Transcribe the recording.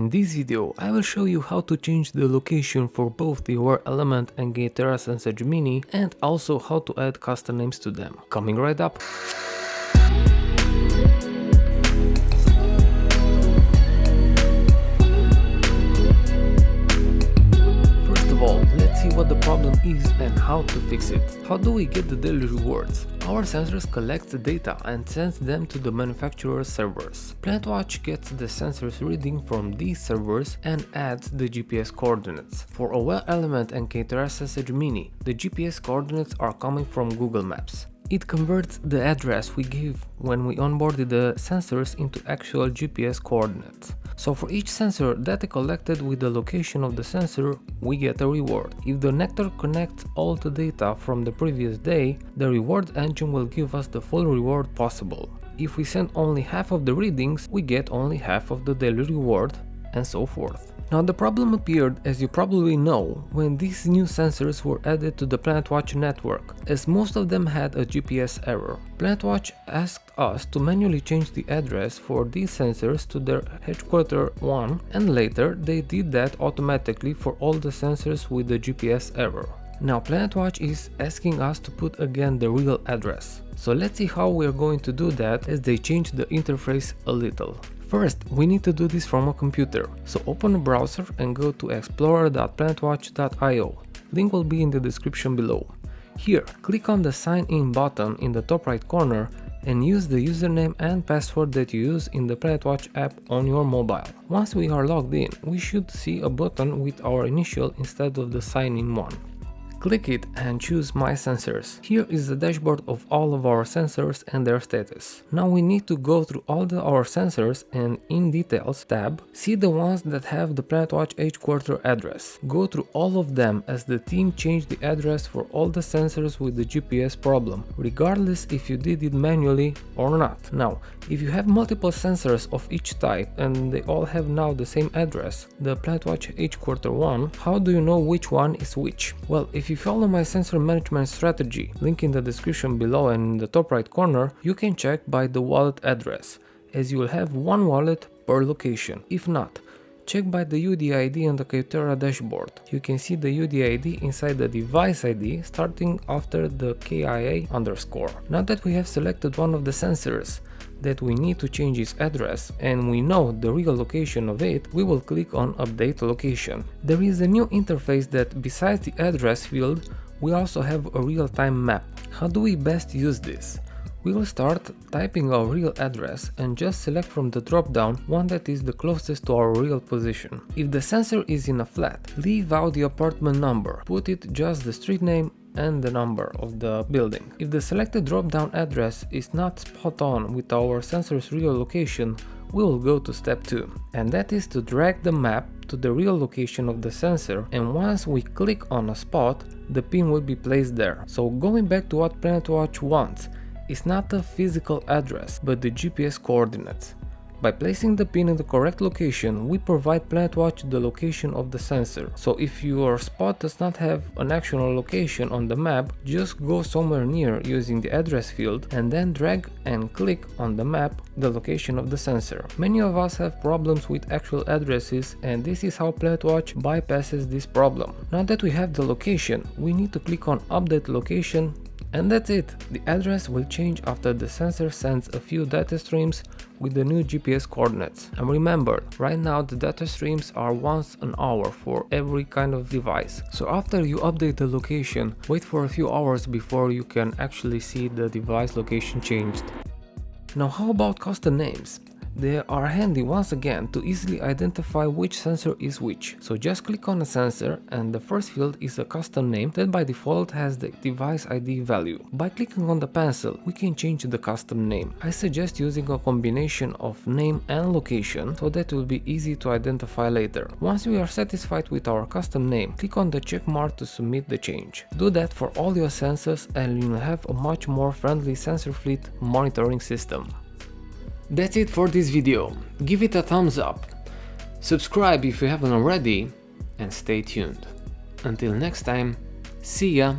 In this video, I will show you how to change the location for both the Awair element and Kaiterra Sensedge Mini, and also how to add custom names to them. Coming right up. Let's see what the problem is and how to fix it. How do we get the daily rewards? Our sensors collect the data and sends them to the manufacturer's servers. PlanetWatch gets the sensors reading from these servers and adds the GPS coordinates. For Awair element and Kaiterra Sensedge Mini, the GPS coordinates are coming from Google Maps. It converts the address we gave when we onboarded the sensors into actual GPS coordinates. So for each sensor data collected with the location of the sensor, we get a reward. If the nectar connects all the data from the previous day, the reward engine will give us the full reward possible. If we send only half of the readings, we get only half of the daily reward, and so forth. Now the problem appeared, as you probably know, when these new sensors were added to the PlanetWatch network, as most of them had a GPS error. PlanetWatch asked us to manually change the address for these sensors to their headquarter 1, and later they did that automatically for all the sensors with the GPS error. Now PlanetWatch is asking us to put again the real address. So let's see how we are going to do that, as they changed the interface a little. First, we need to do this from a computer, so open a browser and go to explorer.planetwatch.io. Link will be in the description below. Here, click on the sign in button in the top right corner and use the username and password that you use in the PlanetWatch app on your mobile. Once we are logged in, we should see a button with our initial instead of the sign in one. Click it and choose My Sensors. Here is the dashboard of all of our sensors and their status. Now we need to go through all our sensors and in Details tab, see the ones that have the PlanetWatch headquarter address. Go through all of them, as the team changed the address for all the sensors with the GPS problem, regardless if you did it manually or not. Now, if you have multiple sensors of each type and they all have now the same address, the PlanetWatch headquarter one, how do you know which one is which? Well, if you follow my sensor management strategy, link in the description below and in the top right corner, you can check by the wallet address, as you will have one wallet per location. If not, check by the UDID on the Kaiterra dashboard. You can see the UDID inside the device ID starting after the KIA underscore. Now that we have selected one of the sensors that we need to change its address and we know the real location of it, we will click on Update Location. There is a new interface that besides the address field, we also have a real-time map. How do we best use this? We will start typing our real address and just select from the drop-down one that is the closest to our real position. If the sensor is in a flat, leave out the apartment number, put it just the street name and the number of the building. If the selected drop-down address is not spot on with our sensor's real location, we will go to step 2, and that is to drag the map to the real location of the sensor, and once we click on a spot, the pin will be placed there. So going back to what PlanetWatch wants, it's not a physical address, but the GPS coordinates. By placing the pin in the correct location, we provide PlanetWatch the location of the sensor. So if your spot does not have an actual location on the map, just go somewhere near using the address field and then drag and click on the map the location of the sensor. Many of us have problems with actual addresses, and this is how PlanetWatch bypasses this problem. Now that we have the location, we need to click on Update Location, and that's it. The address will change after the sensor sends a few data streams with the new GPS coordinates. And remember, right now the data streams are once an hour for every kind of device. So after you update the location, wait for a few hours before you can actually see the device location changed. Now how about custom names? They are handy once again to easily identify which sensor is which. So just click on a sensor and the first field is a custom name that by default has the device ID value. By clicking on the pencil, we can change the custom name. I suggest using a combination of name and location, so that will be easy to identify later. Once we are satisfied with our custom name, click on the check mark to submit the change. Do that for all your sensors and you'll have a much more friendly sensor fleet monitoring system. That's it for this video. Give it a thumbs up, subscribe if you haven't already, and stay tuned. Until next time, see ya!